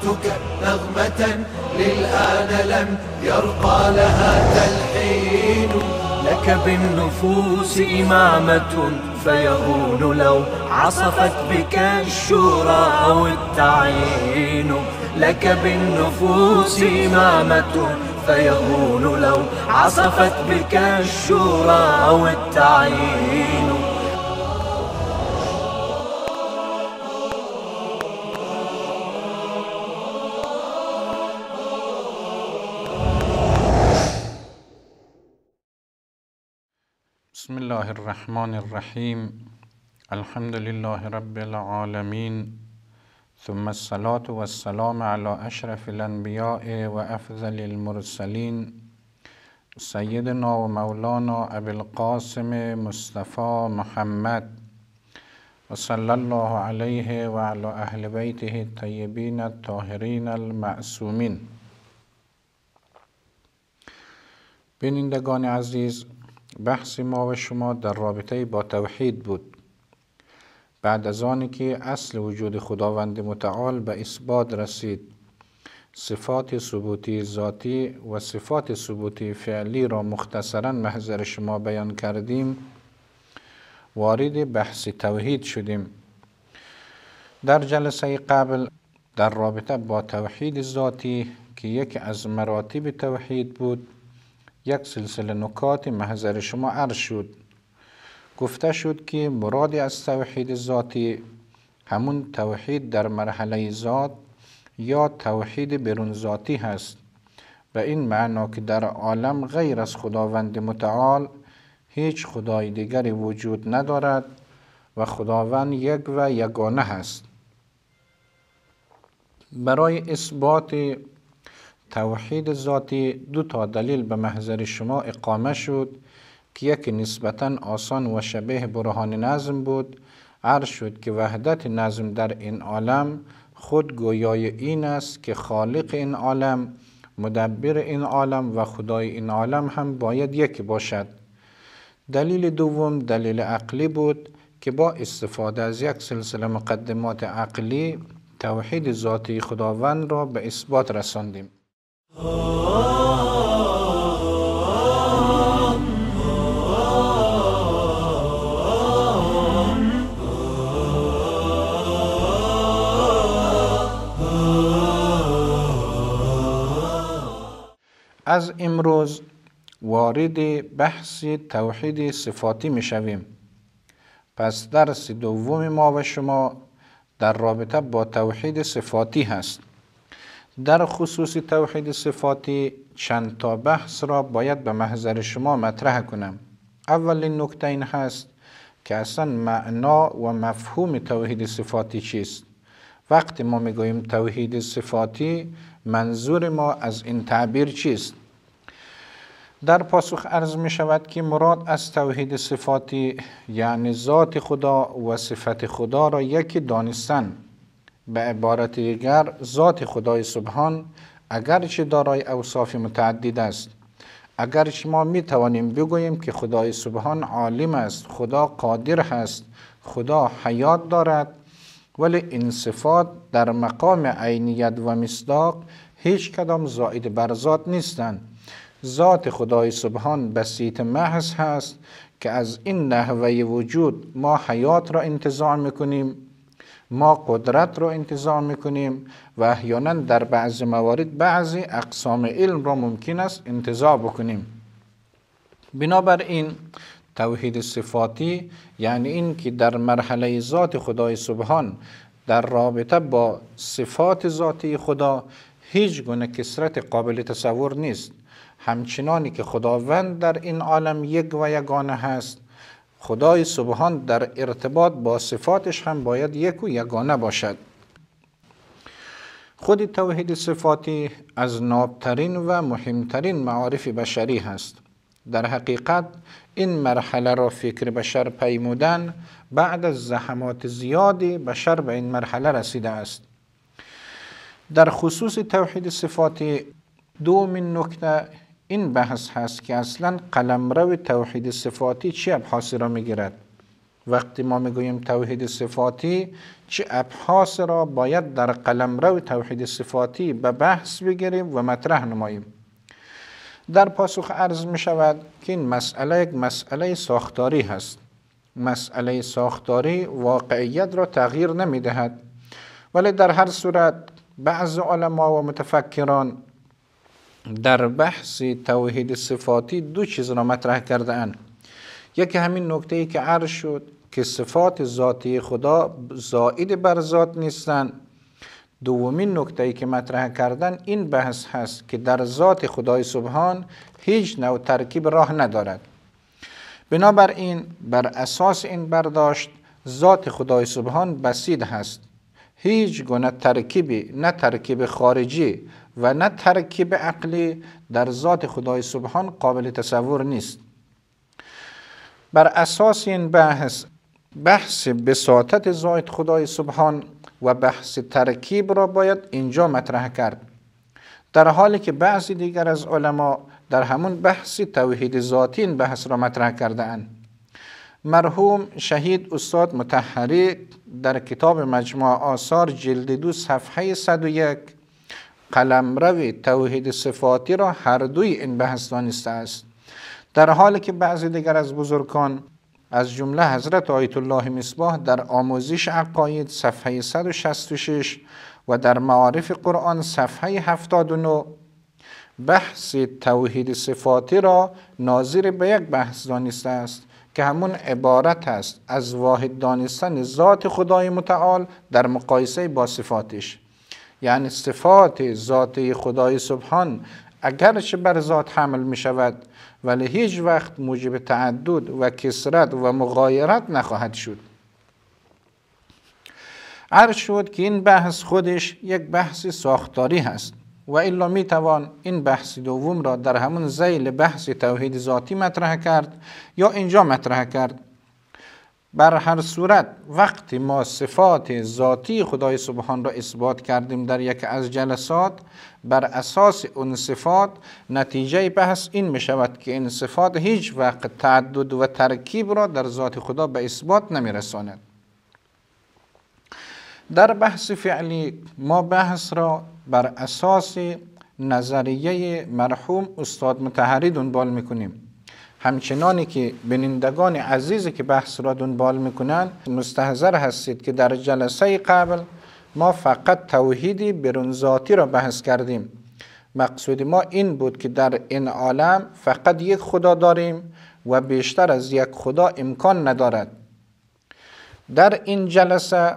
جعلتك نغمة للآن لم يرقى لها تلحين. لك بالنفوس إمامة فيهون لو عصفت بك الشورى أو التعيين. لك بالنفوس إمامة فيهون لو عصفت بك الشورى أو التعيين. بسم الله الرحمن الرحیم. الحمد لله رب العالمین، ثم الصلاة والسلام على اشرف الانبیاء و افضل المرسلین، سیدنا و مولانا ابی القاسم مصطفى محمد و صلی الله علیه و علی اهل بیته الطیبین الطاهرین المعصومین. بینندگان عزیز، بحث ما و شما در رابطه با توحید بود. بعد از آنی که اصل وجود خداوند متعال به اثبات رسید، صفات ثبوتی ذاتی و صفات ثبوتی فعلی را مختصرا محضر شما بیان کردیم، وارد بحث توحید شدیم. در جلسه قبل در رابطه با توحید ذاتی که یکی از مراتب توحید بود، یک سلسله نکات محضر شما عرض شد. گفته شد که مراد از توحید ذاتی همون توحید در مرحله ذات یا توحید برون ذاتی هست، به این معنا که در عالم غیر از خداوند متعال هیچ خدای دیگری وجود ندارد و خداوند یک و یگانه هست. برای اثبات توحید ذاتی دو تا دلیل به محضر شما اقامه شد که یکی نسبتاً آسان و شبیه برهان نظم بود. عرض شد که وحدت نظم در این عالم خود گویای این است که خالق این عالم، مدبر این عالم و خدای این عالم هم باید یکی باشد. دلیل دوم دلیل عقلی بود که با استفاده از یک سلسله مقدمات عقلی توحید ذاتی خداوند را به اثبات رساندیم. از امروز وارد بحث توحید صفاتی می شویم. پس درس دوم ما و شما در رابطه با توحید صفاتی هست. در خصوص توحید صفاتی چند تا بحث را باید به محضر شما مطرح کنم. اولین نکته این هست که اصلا معنا و مفهوم توحید صفاتی چیست. وقتی ما میگوییم توحید صفاتی، منظور ما از این تعبیر چیست؟ در پاسخ عرض می شود که مراد از توحید صفاتی یعنی ذات خدا و صفت خدا را یکی دانستن. به عبارت دیگر ذات خدای سبحان اگرچه دارای اوصاف متعدد است، اگرچه ما می توانیم بگوییم که خدای سبحان عالم است، خدا قادر است، خدا حیات دارد، ولی این صفات در مقام عینیت و مصداق هیچ کدام زائد بر ذات نیستند. ذات خدای سبحان بسیط محض هست که از این نحوه وجود ما حیات را انتزاع میکنیم، ما قدرت را انتزاع میکنیم و احیانا در بعض موارد بعضی اقسام علم را ممکن است انتزاع بکنیم. بنابراین توحید صفاتی یعنی این که در مرحله ذات خدای سبحان در رابطه با صفات ذاتی خدا هیچ گونه کثرت قابل تصور نیست. همچنانی که خداوند در این عالم یک و یگانه هست، خدای سبحان در ارتباط با صفاتش هم باید یک و یگانه باشد. خود توحید صفاتی از نابترین و مهمترین معارف بشری هست. در حقیقت این مرحله را فکر بشر پیمودن بعد از زحمات زیادی بشر به این مرحله رسیده است. در خصوص توحید صفاتی دومین نکته این بحث هست که اصلا قلمرو توحید صفاتی چه ابحاثی را میگیرد. وقتی ما میگوییم توحید صفاتی، چه ابحاث را باید در قلمرو توحید صفاتی به بحث بگیریم و مطرح نماییم. در پاسخ عرض می شود که این مسئله یک مسئله ساختاری هست. مسئله ساختاری واقعیت را تغییر نمی دهد، ولی در هر صورت بعض علما و متفکران در بحث توحید صفاتی دو چیز را مطرح کرده اند. یکی همین نکته‌ای که عرض شد که صفات ذاتی خدا زائد بر ذات نیستند. دومین نکته‌ای که مطرح کردن این بحث هست که در ذات خدای سبحان هیچ نوع ترکیب راه ندارد. بنابراین بر اساس این برداشت ذات خدای سبحان بسیط هست. هیچ گونه ترکیبی، نه ترکیب خارجی و نه ترکیب عقلی، در ذات خدای سبحان قابل تصور نیست. بر اساس این بحث بساطت ذات خدای سبحان و بحث ترکیب را باید اینجا مطرح کرد، در حالی که بعضی دیگر از علما در همون بحث توحید ذاتی این بحث را مطرح کرده اند. مرحوم شهید استاد مطهری در کتاب مجموع آثار جلد 2 صفحه 101 قلمرو توحید صفاتی را هر دوی این بحث دانسته است، در حالی که بعضی دیگر از بزرگان از جمله حضرت آیت الله مصباح در آموزش عقاید صفحه 166 و در معارف قرآن صفحه 79 بحث توحید صفاتی را ناظر به یک بحث دانسته است که همون عبارت است از واحد دانستن ذات خدای متعال در مقایسه با صفاتش. یعنی صفات ذاتی خدای سبحان اگرچه بر ذات حمل می شود، ولی هیچ وقت موجب تعدد و کثرت و مغایرت نخواهد شد. عرض شد که این بحث خودش یک بحث ساختاری هست و الا می توان این بحث دوم را در همون ذیل بحث توحید ذاتی مطرح کرد یا اینجا مطرح کرد. بر هر صورت وقتی ما صفات ذاتی خدای سبحان را اثبات کردیم در یک از جلسات، بر اساس اون صفات نتیجه بحث این می شود که این صفات هیچ وقت تعدد و ترکیب را در ذات خدا به اثبات نمی رساند. در بحث فعلی ما بحث را بر اساس نظریه مرحوم استاد مطهری دنبال میکنیم. همچنانی که بینندگان عزیزی که بحث را دنبال میکنند مستحضر هستید که در جلسه قبل ما فقط توحید برون ذاتی را بحث کردیم. مقصود ما این بود که در این عالم فقط یک خدا داریم و بیشتر از یک خدا امکان ندارد. در این جلسه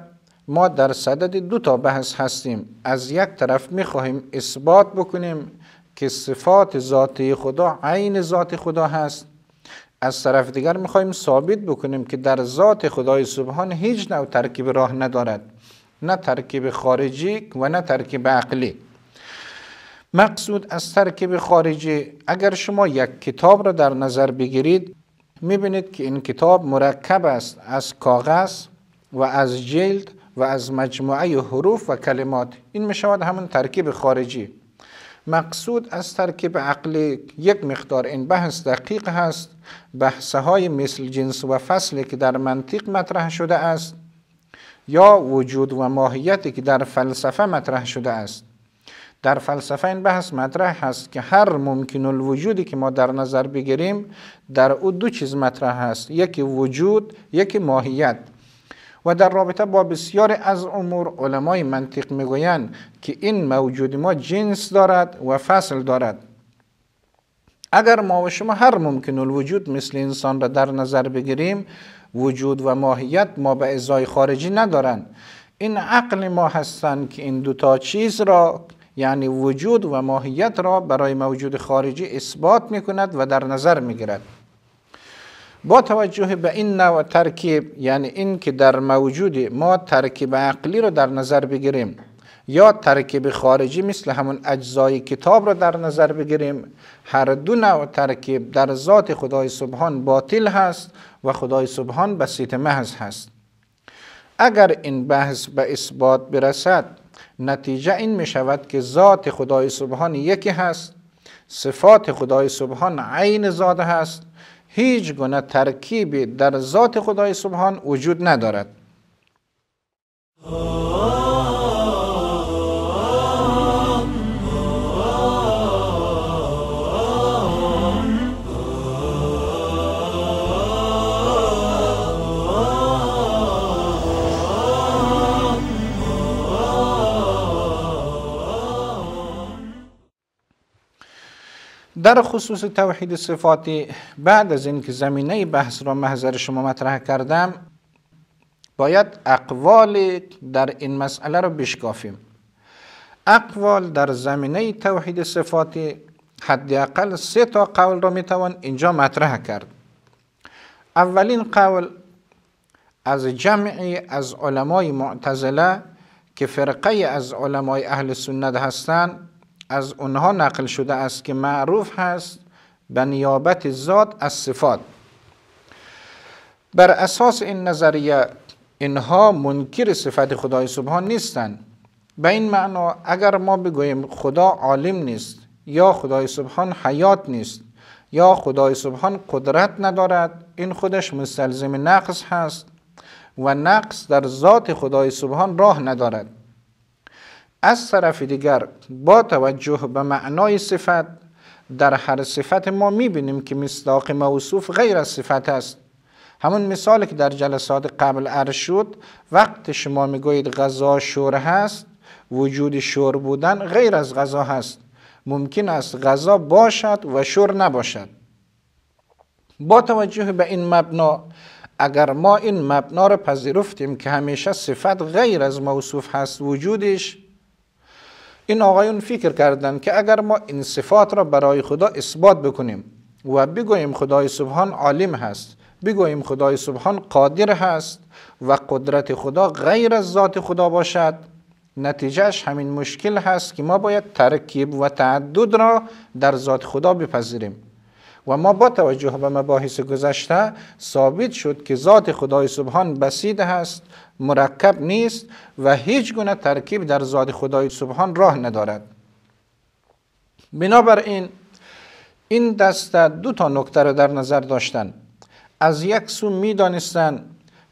ما در صدد 2 تا بحث هستیم. از یک طرف میخواهیم اثبات بکنیم که صفات ذاتی خدا عین ذات خدا هست، از طرف دیگر میخواهیم ثابت بکنیم که در ذات خدای سبحان هیچ نوع ترکیب راه ندارد، نه ترکیب خارجی و نه ترکیب عقلی. مقصود از ترکیب خارجی، اگر شما یک کتاب را در نظر بگیرید میبینید که این کتاب مرکب است از کاغذ و از جلد و از مجموعه حروف و کلمات. این میشود همون ترکیب خارجی. مقصود از ترکیب عقلی یک مقدار این بحث دقیق هست. بحث‌های مثل جنس و فصلی که در منطق مطرح شده است یا وجود و ماهیتی که در فلسفه مطرح شده است. در فلسفه این بحث مطرح هست که هر ممکن الوجودی که ما در نظر بگیریم در او 2 چیز مطرح هست، یکی وجود، یکی ماهیت. و در رابطه با بسیاری از امور علمای منطق میگویند که این موجود ما جنس دارد و فصل دارد. اگر ما و شما هر ممکن الوجود مثل انسان را در نظر بگیریم، وجود و ماهیت ما به ازای خارجی ندارند. این عقل ما هستند که این 2 تا چیز را، یعنی وجود و ماهیت را برای موجود خارجی اثبات میکند و در نظر میگیرد. با توجه به این نوع ترکیب، یعنی این که در موجود ما ترکیب عقلی رو در نظر بگیریم یا ترکیب خارجی مثل همون اجزای کتاب رو در نظر بگیریم، هر 2 نوع ترکیب در ذات خدای سبحان باطل هست و خدای سبحان بسیط محض هست. اگر این بحث به اثبات برسد، نتیجه این می شود که ذات خدای سبحان یکی هست، صفات خدای سبحان عین ذات هست، هیچ گونه ترکیبی در ذات خدای سبحان وجود ندارد. در خصوص توحید صفاتی، بعد از اینکه زمینه بحث را محضر شما مطرح کردم، باید اقوال در این مسئله را بشکافیم. اقوال در زمینه توحید صفاتی حداقل 3 تا قول را میتوان اینجا مطرح کرد. اولین قول از جمعی از علمای معتزله که فرقه از علمای اهل سنت هستند، از اونها نقل شده است که معروف هست به نیابت ذات از صفات. بر اساس این نظریه اینها منکر صفت خدای سبحان نیستند. به این معنا اگر ما بگوییم خدا عالم نیست، یا خدای سبحان حیات نیست، یا خدای سبحان قدرت ندارد، این خودش مستلزم نقص هست و نقص در ذات خدای سبحان راه ندارد. از طرف دیگر با توجه به معنای صفت، در هر صفت ما میبینیم که مصداق موصوف غیر از صفت است. همون مثالی که در جلسات قبل عرض شد، وقت شما میگویید غذا شور هست، وجود شور بودن غیر از غذا هست. ممکن است غذا باشد و شور نباشد. با توجه به این مبنا، اگر ما این مبنا را پذیرفتیم که همیشه صفت غیر از موصوف هست وجودش، این آقایون فکر کردند که اگر ما این صفات را برای خدا اثبات بکنیم و بگوییم خدای سبحان عالم هست، بگوییم خدای سبحان قادر هست و قدرت خدا غیر از ذات خدا باشد، نتیجهش همین مشکل هست که ما باید ترکیب و تعدد را در ذات خدا بپذیریم. و ما با توجه به مباحث گذشته ثابت شد که ذات خدای سبحان بسیط هست، مرکب نیست و هیچ گونه ترکیب در ذات خدای سبحان راه ندارد. بنابراین این دسته 2 تا نکته را در نظر داشتن. از یک سو می دانستن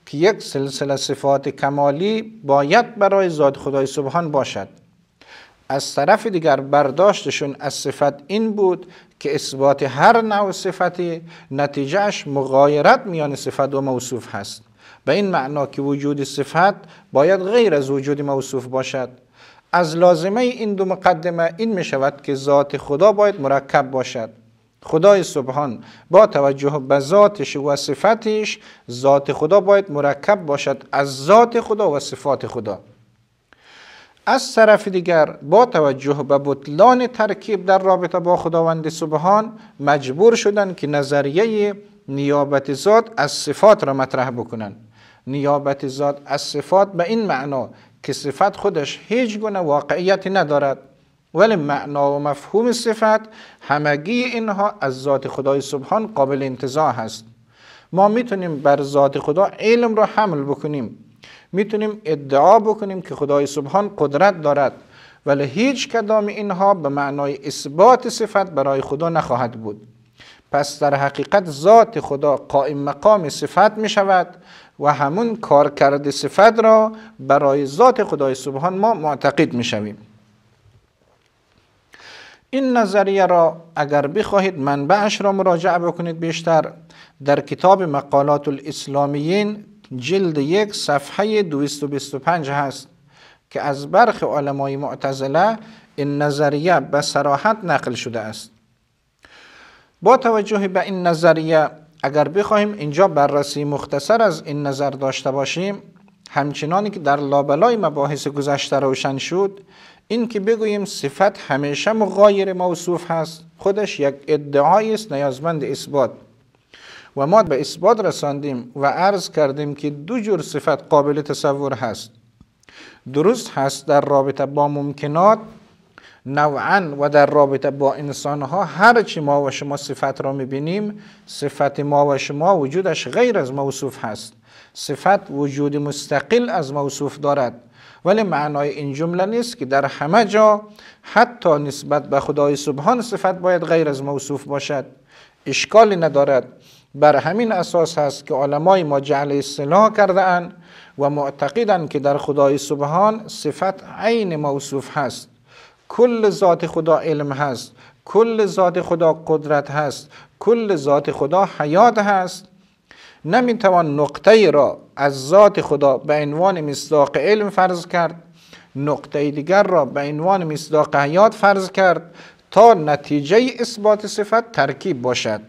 که یک سلسله صفات کمالی باید برای ذات خدای سبحان باشد. از طرف دیگر برداشتشون از صفت این بود که اثبات هر نوع صفتی نتیجهش مغایرت میان صفت و موصوف هست. به این معنا که وجود صفت باید غیر از وجود موصوف باشد. از لازمه این 2 مقدمه این می شود که ذات خدا باید مرکب باشد. خدای سبحان با توجه به ذاتش و صفتش، ذات خدا باید مرکب باشد از ذات خدا و صفات خدا. از طرف دیگر با توجه به بطلان ترکیب در رابطه با خداوند سبحان، مجبور شدن که نظریه نیابت ذات از صفات را مطرح بکنن. نیابت ذات از صفات به این معنا که صفت خودش هیچ گونه واقعیتی ندارد، ولی معنا و مفهوم صفت همگی اینها از ذات خدای سبحان قابل انتزاع هست. ما میتونیم بر ذات خدا علم را حمل بکنیم، میتونیم ادعا بکنیم که خدای سبحان قدرت دارد، ولی هیچ کدام اینها به معنای اثبات صفت برای خدا نخواهد بود. پس در حقیقت ذات خدا قائم مقام صفت می شود و همون کارکرد صفت را برای ذات خدای سبحان ما معتقد می شویم. این نظریه را اگر بخواهید منبعش را مراجعه بکنید بیشتر، در کتاب مقالات الاسلامیین جلد 1 صفحه 225 هست که از برخی علمای معتزله این نظریه به صراحت نقل شده است. با توجه به این نظریه اگر بخواهیم اینجا بررسی مختصر از این نظر داشته باشیم، همچنانی که در لابلای مباحث گذشته روشن شد، این که بگوییم صفت همیشه مغایر موصوف هست خودش یک ادعایی است نیازمند اثبات. و ما به اثبات رساندیم و عرض کردیم که 2 جور صفت قابل تصور هست. درست هست در رابطه با ممکنات نوعا و در رابطه با انسانها هرچی ما و شما صفت را میبینیم، صفت ما و شما وجودش غیر از موصوف هست. صفت وجود مستقل از موصوف دارد، ولی معنای این جمله نیست که در همه جا حتی نسبت به خدای سبحان صفت باید غیر از موصوف باشد. اشکالی ندارد بر همین اساس هست که علمای ما جعل اصطلاح کرده اند و معتقدند که در خدای سبحان صفت عین موصوف هست. کل ذات خدا علم هست، کل ذات خدا قدرت هست، کل ذات خدا حیات هست. نمیتوان نقطه را از ذات خدا به عنوان مصداق علم فرض کرد، نقطه دیگر را به عنوان مصداق حیات فرض کرد تا نتیجه اثبات صفت ترکیب باشد.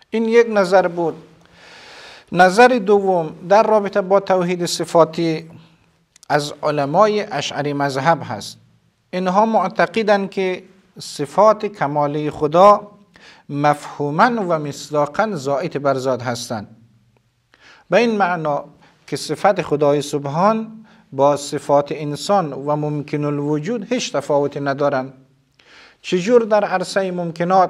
این یک نظر بود. نظر دوم در رابطه با توحید صفاتی از علمای اشعری مذهب هست. اینها معتقدند که صفات کمالی خدا مفهوما و مصداقا زائد بر ذات هستند. به این معنا که صفت خدای سبحان با صفات انسان و ممکن الوجود هیچ تفاوتی ندارند. چجور در عرصه ممکنات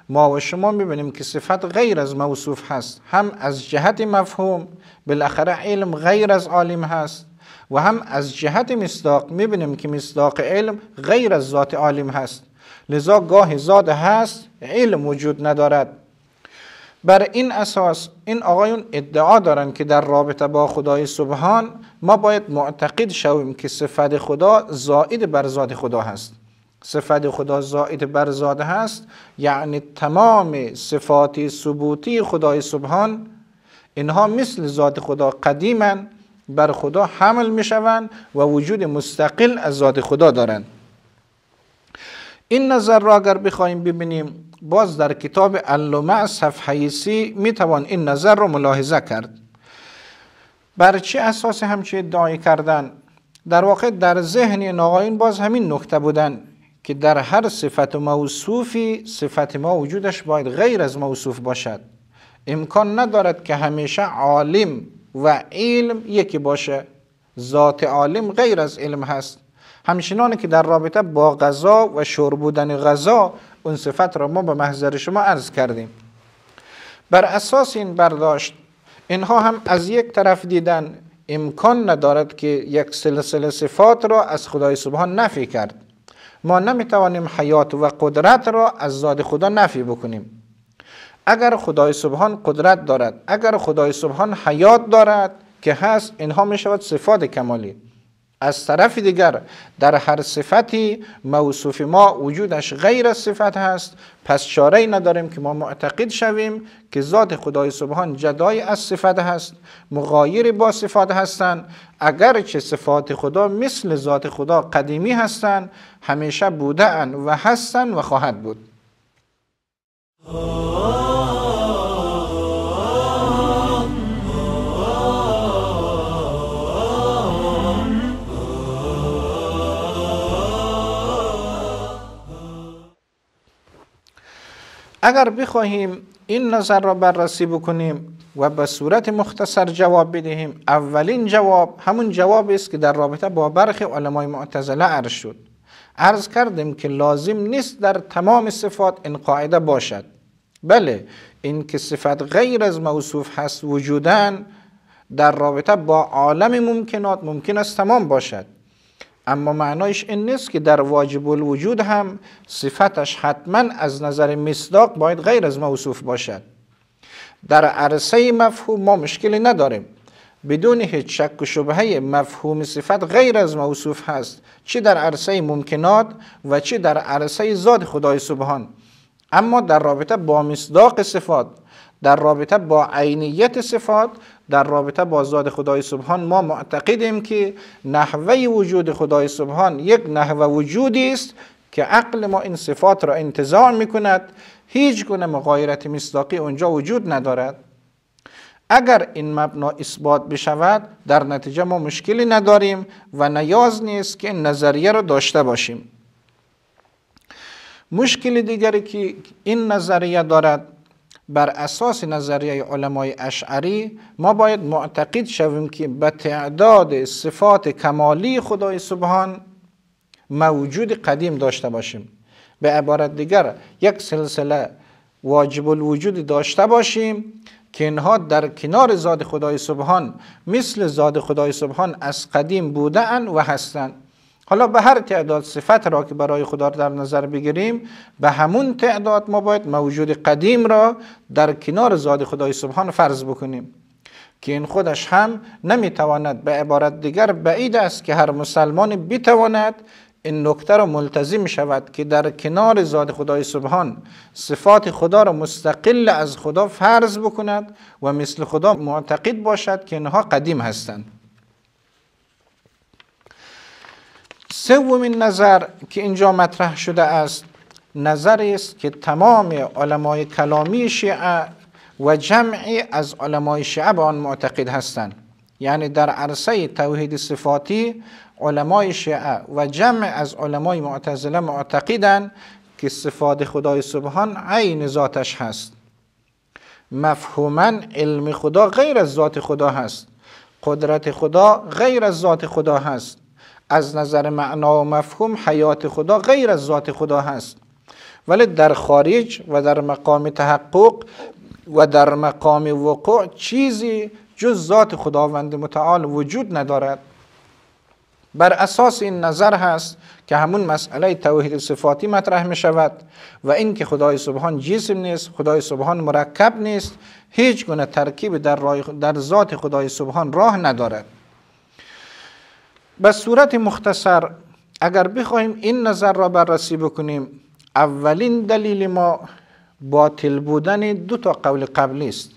ما و شما میبینیم که صفت غیر از موصوف هست، هم از جهت مفهوم بالاخره علم غیر از عالم هست و هم از جهت مصداق میبینیم که مصداق علم غیر از ذات عالم هست. لذا گاه ذات هست علم وجود ندارد. بر این اساس این آقایون ادعا دارن که در رابطه با خدای سبحان ما باید معتقد شویم که صفت خدا زائد بر ذات خدا هست. صفت خدا زائد بر ذات هست یعنی تمام صفات ثبوتی خدای سبحان اینها مثل ذات خدا قدیمن، بر خدا حمل می شوند و وجود مستقل از ذات خدا دارند. این نظر را اگر بخوایم ببینیم باز در کتاب اللمع صفحه 30 می توان این نظر را ملاحظه کرد. بر چه اساس همچه ادعای کردن؟ در واقع در ذهن این آقایون باز همین نکته بودن که در هر صفت و موصوفی صفت ما وجودش باید غیر از موصوف باشد. امکان ندارد که همیشه عالم و علم یکی باشه. ذات عالم غیر از علم هست. همچنانه که در رابطه با غذا و شور بودن غذا اون صفت را ما به محضر شما عرض کردیم. بر اساس این برداشت اینها هم از یک طرف دیدن امکان ندارد که یک سلسله صفات را از خدای سبحان نفی کرد. ما نمیتوانیم حیات و قدرت را از ذات خدا نفی بکنیم. اگر خدای سبحان قدرت دارد، اگر خدای سبحان حیات دارد که هست، اینها میشود صفات کمالی. از طرف دیگر در هر صفتی موصوف ما وجودش غیر از صفت هست، پس چاره‌ای نداریم که ما معتقد شویم که ذات خدای سبحان جدای از صفت هست، مغایر با صفات هستند. اگرچه صفات خدا مثل ذات خدا قدیمی هستند، همیشه بوده اند و هستند و خواهد بود. اگر بخواهیم این نظر را بررسی بکنیم و به صورت مختصر جواب بدهیم، اولین جواب همون جواب است که در رابطه با برخی علمای معتزله عرض شد. عرض کردیم که لازم نیست در تمام صفات این قاعده باشد. بله، این که صفت غیر از موصوف هست وجودن در رابطه با عالم ممکنات ممکن است تمام باشد، اما معنایش این نیست که در واجب الوجود هم صفتش حتما از نظر مصداق باید غیر از موصوف باشد. در عرصه مفهوم ما مشکلی نداریم، بدون هیچ شک و شبهه مفهوم صفت غیر از موصوف هست، چه در عرصه ممکنات و چه در عرصه ذات خدای سبحان. اما در رابطه با مصداق صفات، در رابطه با عینیت صفات، در رابطه با ذات خدای سبحان ما معتقدیم که نحوه وجود خدای سبحان یک نحوه وجودی است که عقل ما این صفات را انتزاع میکند. هیچ گونه مغایرت مصداقی اونجا وجود ندارد. اگر این مبنا اثبات بشود در نتیجه ما مشکلی نداریم و نیاز نیست که این نظریه را داشته باشیم. مشکل دیگری که این نظریه دارد، بر اساس نظریه علمای اشعری ما باید معتقد شویم که به تعداد صفات کمالی خدای سبحان موجود قدیم داشته باشیم. به عبارت دیگر یک سلسله واجب الوجود داشته باشیم که اینها در کنار ذات خدای سبحان مثل ذات خدای سبحان از قدیم بودن و هستند. حالا به هر تعداد صفت را که برای خدا در نظر بگیریم، به همون تعداد ما باید موجود قدیم را در کنار ذات خدای سبحان فرض بکنیم که این خودش هم نمیتواند. به عبارت دیگر بعید است که هر مسلمان بتواند این نکته را ملتزم شود که در کنار ذات خدای سبحان صفات خدا را مستقل از خدا فرض بکند و مثل خدا معتقد باشد که اینها قدیم هستند. سومین نظر که اینجا مطرح شده است، نظری است که تمام علمای کلامی شیعه و جمعی از علمای شیعه به آن معتقد هستند. یعنی در عرصه توحید صفاتی علمای شیعه و جمع از علمای معتزله معتقدند که صفات خدای سبحان عین ذاتش هست. مفهوما علم خدا غیر از ذات خدا هست، قدرت خدا غیر از ذات خدا هست، از نظر معنا و مفهوم حیات خدا غیر از ذات خدا هست. ولی در خارج و در مقام تحقق و در مقام وقوع چیزی جز ذات خداوند متعال وجود ندارد. بر اساس این نظر هست که همون مسئله توحید صفاتی مطرح می شود و این که خدای سبحان جسم نیست، خدای سبحان مرکب نیست، هیچ گونه ترکیب در ذات خدای سبحان راه ندارد. به صورت مختصر اگر بخوایم این نظر را بررسی بکنیم، اولین دلیل ما باطل بودن دو تا قول قبلی است.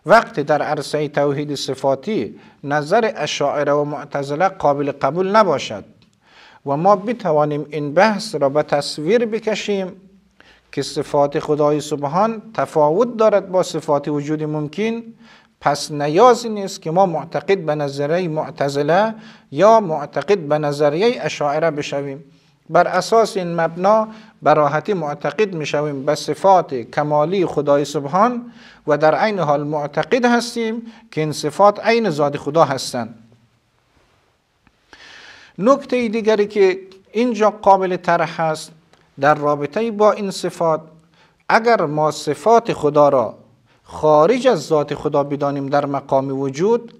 وقتی در عرصه توحید صفاتی نظر اشاعره و معتزله قابل قبول نباشد و ما بتوانیم این بحث را به تصویر بکشیم که صفات خدای سبحان تفاوت دارد با صفات وجود ممکن، پس نیازی نیست که ما معتقد به نظریه معتزله یا معتقد به نظریه اشاعره بشویم. بر اساس این مبنا به راحتی معتقد میشویم به صفات کمالی خدای سبحان و در عین حال معتقد هستیم که این صفات عین ذات خدا هستند. نکته دیگری که اینجا قابل طرح است در رابطه با این صفات، اگر ما صفات خدا را خارج از ذات خدا بدانیم در مقام وجود،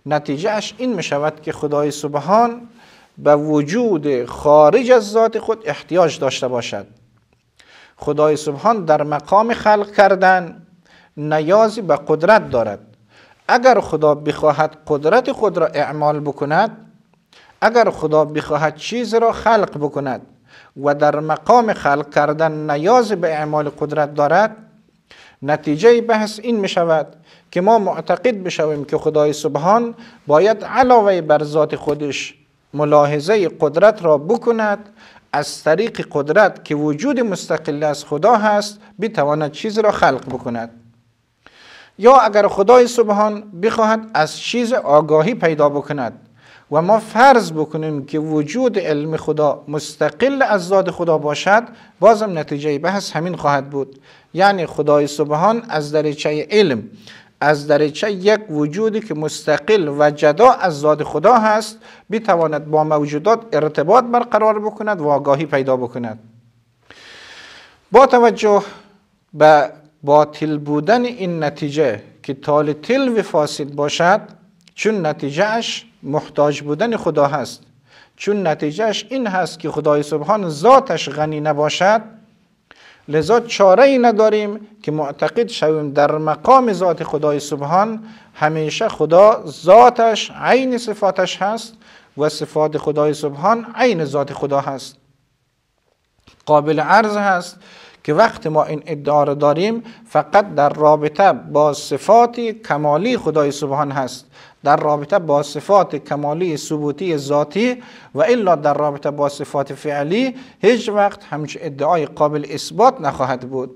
نتیجه اش این می شود که خدای سبحان به وجود خارج از ذات خود احتیاج داشته باشد. خدای سبحان در مقام خلق کردن نیازی به قدرت دارد. اگر خدا بخواهد قدرت خود را اعمال بکند، اگر خدا بخواهد چیز را خلق بکند و در مقام خلق کردن نیاز به اعمال قدرت دارد، نتیجه بحث این می شود که ما معتقد بشویم که خدای سبحان باید علاوه بر ذات خودش ملاحظه قدرت را بکند، از طریق قدرت که وجود مستقل از خدا هست بتواند چیز را خلق بکند. یا اگر خدای سبحان بخواهد از چیز آگاهی پیدا بکند و ما فرض بکنیم که وجود علم خدا مستقل از ذات خدا باشد، بازم نتیجه بحث همین خواهد بود. یعنی خدای سبحان از دریچه علم، از دریچه یک وجودی که مستقل و جدا از ذات خدا هست، بتواند با موجودات ارتباط برقرار بکند و آگاهی پیدا بکند. با توجه به باطل بودن این نتیجه که تال تلو فاسد باشد، چون نتیجه اش محتاج بودن خدا هست، چون نتیجه اش این هست که خدای سبحان ذاتش غنی نباشد، لذا چاره ای نداریم که معتقد شویم در مقام ذات خدای سبحان همیشه خدا ذاتش عین صفاتش هست و صفات خدای سبحان عین ذات خدا هست. قابل عرض هست که وقت ما این ادعا را داریم فقط در رابطه با صفات کمالی خدای سبحان هست، در رابطه با صفات کمالی ثبوتی ذاتی، و الا در رابطه با صفات فعلی هیچ وقت همچه ادعای قابل اثبات نخواهد بود.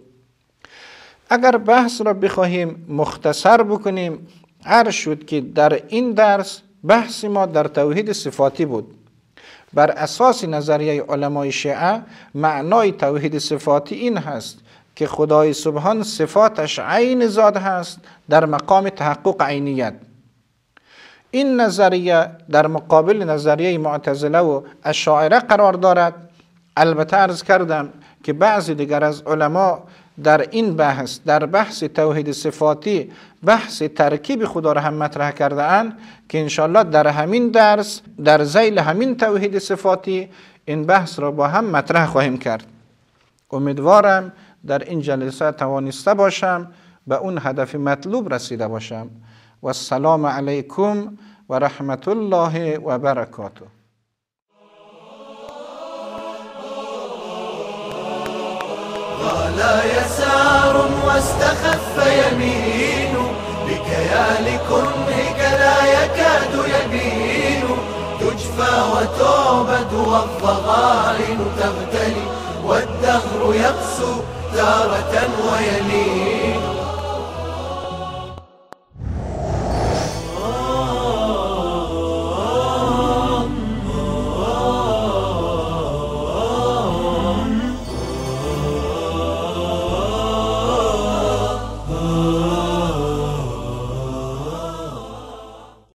اگر بحث را بخواهیم مختصر بکنیم، عرض شد که در این درس بحث ما در توحید صفاتی بود. بر اساس نظریه علمای شیعه معنای توحید صفاتی این هست که خدای سبحان صفاتش عین ذات هست در مقام تحقق عینیت. این نظریه در مقابل نظریه معتزله و اشاعره قرار دارد. البته عرض کردم که بعضی دیگر از علما در این بحث، در بحث توحید صفاتی، بحث ترکیب خدا را هم مطرح کرده اند که انشاءالله در همین درس، در ذیل همین توحید صفاتی این بحث را با هم مطرح خواهیم کرد. امیدوارم در این جلسه توانسته باشم به اون هدف مطلوب رسیده باشم. و السلام علیکم و رحمت الله و برکاته. غلا يسار واستخف يمين بكيال كنهك لا يكاد يبين تجفى وتعبد والضغائن تغتلي والدهر يقسو تارة ويلين